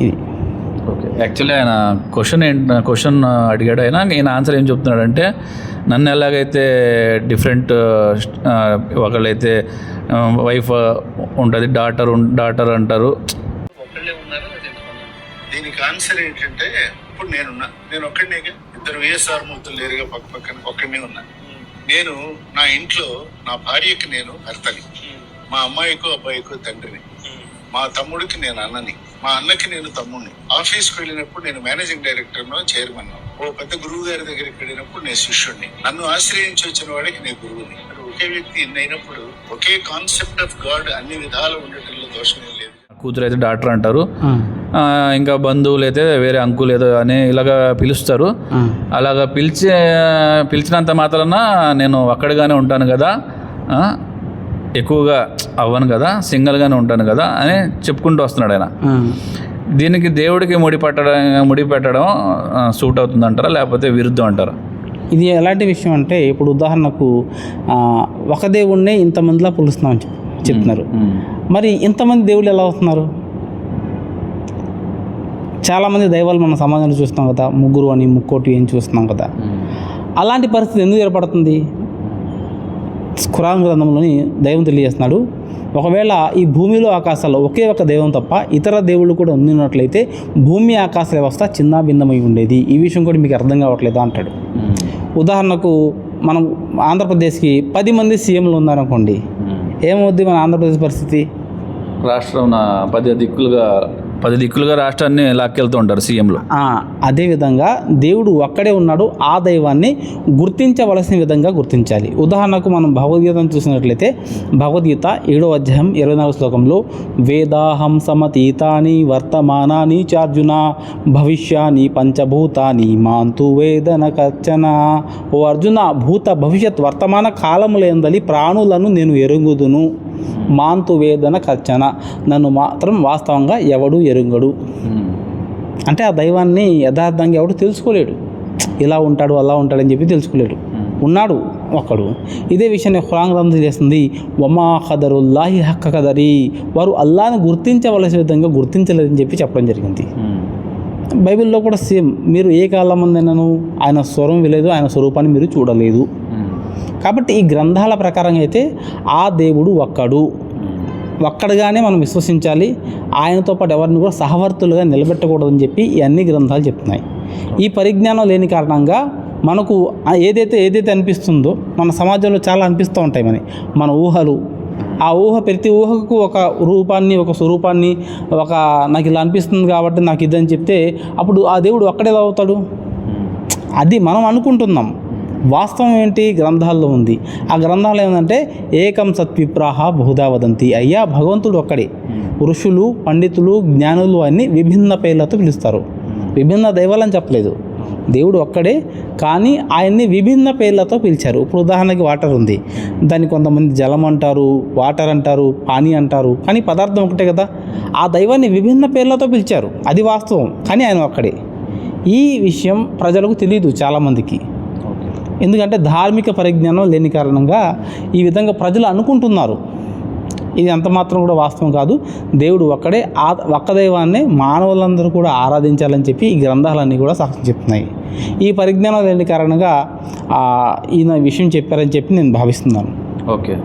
ఇది. Okay, actually ఆయన question అడిగాడు. ఈయన ఆన్సర్ ఏం చెప్తున్నాడంటే, నన్ను ఎలాగైతే డిఫరెంట్ ఒకళ్ళైతే వైఫ్ ఉంటుంది, డాటర్ అంటారు. దీనికి ఆన్సర్ ఏంటంటే, ఇప్పుడు నేను ఒక్కడినే, ఇద్దరు వైఎస్ఆర్ మూర్తులు లేరుగా పక్క పక్కన, ఒక్కడనే ఉన్నా. నేను నా ఇంట్లో నా భార్యకి నేను భర్తని, మా అమ్మాయికో అబ్బాయికో తండ్రిని, మా తమ్ముడికి నేను అన్నని, మా అన్నకి నేను తమ్ముడిని. ఆఫీస్కి వెళ్ళినప్పుడు నేను మేనేజింగ్ డైరెక్టర్ చైర్మన్. ఓ పెద్ద గురువు గారి దగ్గరికి వెళ్ళినప్పుడు నేను శిష్యుడిని. నన్ను ఆశ్రయించి వచ్చిన వాడికి నేను గురువుని. ఒకే వ్యక్తి ఇన్ని అయినప్పుడు ఒకే కాన్సెప్ట్ ఆఫ్ గాడ్ అన్ని విధాలు ఉండటంలో దోషం ఏం లేదు. కూతురు అయితే డాక్టర్ అంటారు, ఇంకా బంధువులు అయితే వేరే అంకులు ఏదో అని ఇలాగా పిలుస్తారు. అలాగా పిలిచినంత మాత్రాన నేను ఒక్కడిగానే ఉంటాను కదా, ఎక్కువగా అవ్వను కదా, సింగిల్గానే ఉంటాను కదా అని చెప్పుకుంటూ వస్తున్నాడు ఆయన. దీనికి దేవుడికి ముడిపెట్టడం సూట్ అవుతుంది అంటారా, లేకపోతే విరుద్ధం అంటారా? ఇది ఎలాంటి విషయం అంటే, ఇప్పుడు ఉదాహరణకు ఒక దేవుడినే ఇంతమందిలా పిలుస్తున్నామని చెప్తున్నారు. మరి ఇంతమంది దేవుళ్ళు ఎలా అవుతున్నారు? చాలామంది దైవాలు మన సమాజంలో చూస్తున్నాం కదా, ముగ్గురు అని ముక్కోటి అని చూస్తున్నాం కదా. అలాంటి పరిస్థితి ఎందుకు ఏర్పడుతుంది? ఖురాన్ గ్రంథంలోని దైవం తెలియజేస్తున్నాడు, ఒకవేళ ఈ భూమిలో ఆకాశాల్లో ఒకే ఒక దైవం తప్ప ఇతర దేవుళ్ళు కూడా ఉన్నట్లయితే భూమి ఆకాశ వ్యవస్థ చిన్న భిన్నమై ఉండేది. ఈ విషయం కూడా మీకు అర్థం కావట్లేదు అంటాడు. ఉదాహరణకు మనం ఆంధ్రప్రదేశ్కి 10 మంది సీఎంలు ఉన్నారనుకోండి, ఏమవుద్ది మన ఆంధ్రప్రదేశ్ పరిస్థితి? రాష్ట్రం 10 దిక్కులుగా రాష్ట్రాన్ని లాక్కెళ్తూ ఉంటారు సీఎంలు. అదేవిధంగా దేవుడు ఒక్కడే ఉన్నాడు, ఆ దైవాన్ని గుర్తించవలసిన విధంగా గుర్తించాలి. ఉదాహరణకు మనం భగవద్గీతను చూసినట్లయితే భగవద్గీత 7వ అధ్యాయం 24వ శ్లోకంలో వేదాహం సమతీతాని వర్తమానాని చార్జున భవిష్యాని పంచభూతాని మాంతు వేదన కర్చన. ఓ అర్జున, భూత భవిష్యత్ వర్తమాన కాలములందలి ప్రాణులను నేను ఎరుగుదును, మాంతు వేదన కర్చన, నన్ను మాత్రం వాస్తవంగా ఎవడు ఎరుంగడు. అంటే ఆ దైవాన్ని యథార్థంగా ఎవడు తెలుసుకోలేడు. ఇలా ఉంటాడు అలా ఉంటాడని చెప్పి తెలుసుకోలేడు. ఉన్నాడు ఒక్కడు. ఇదే విషయాన్ని ఖురాన్ గ్రంథం తెలియజేస్తుంది, వమా ఖదరుల్లాహి హక్క ఖదరి, వారు అల్లాని గుర్తించవలసిన విధంగా గుర్తించలేదని చెప్పి చెప్పడం జరిగింది. బైబిల్లో కూడా సేమ్, మీరు ఏ కాలం మందైనాను ఆయన స్వరం విలేదు, ఆయన స్వరూపాన్ని మీరు చూడలేదు. కాబట్టి ఈ గ్రంథాల ప్రకారంగా అయితే ఆ దేవుడు ఒక్కడుగానే మనం విశ్వసించాలి. ఆయనతో పాటు ఎవరిని కూడా సహవర్తులుగా నిలబెట్టకూడదని చెప్పి ఈ అన్ని గ్రంథాలు చెప్తున్నాయి. ఈ పరిజ్ఞానం లేని కారణంగా మనకు ఏదైతే అనిపిస్తుందో మన సమాజంలో చాలా అనిపిస్తూ ఉంటాయి మన ఊహలు. ఆ ప్రతి ఊహకు ఒక రూపాన్ని, ఒక స్వరూపాన్ని, నాకు ఇలా అనిపిస్తుంది కాబట్టి నాకు ఇదని చెప్తే అప్పుడు ఆ దేవుడు ఒక్కడే అవుతాడు. అది మనం అనుకుంటున్నాం. వాస్తవం ఏంటి? గ్రంథాల్లో ఉంది. ఆ గ్రంథాలు ఏంటంటే ఏకం సత్విప్రాహ బహుధా వదంతి. అయ్యా, భగవంతుడు ఒక్కడే. ఋషులు, పండితులు, జ్ఞానులు అన్ని విభిన్న పేర్లతో పిలుస్తారు. విభిన్న దైవాలని చెప్పలేదు. దేవుడు ఒక్కడే, కానీ ఆయన్ని విభిన్న పేర్లతో పిలిచారు. ఇప్పుడు ఉదాహరణకి వాటర్ ఉంది, దాన్ని కొంతమంది జలం అంటారు, వాటర్ అంటారు, పానీ అంటారు, కానీ పదార్థం ఒకటే కదా. ఆ దైవాన్ని విభిన్న పేర్లతో పిలిచారు, అది వాస్తవం, కానీ ఆయన ఒక్కడే. ఈ విషయం ప్రజలకు తెలియదు చాలామందికి. ఎందుకంటే ధార్మిక పరిజ్ఞానం లేని కారణంగా ఈ విధంగా ప్రజలు అనుకుంటున్నారు. ఇది అంత మాత్రం కూడా వాస్తవం కాదు. దేవుడు ఒక్కడే. ఒక్క దైవాన్ని మానవులందరూ కూడా ఆరాధించాలని చెప్పి ఈ గ్రంథాలన్నీ కూడా సాక్ష్యం చెప్తున్నాయి. ఈ పరిజ్ఞానం లేని కారణంగా ఈయన విషయం చెప్పారని చెప్పి నేను భావిస్తున్నాను. ఓకే.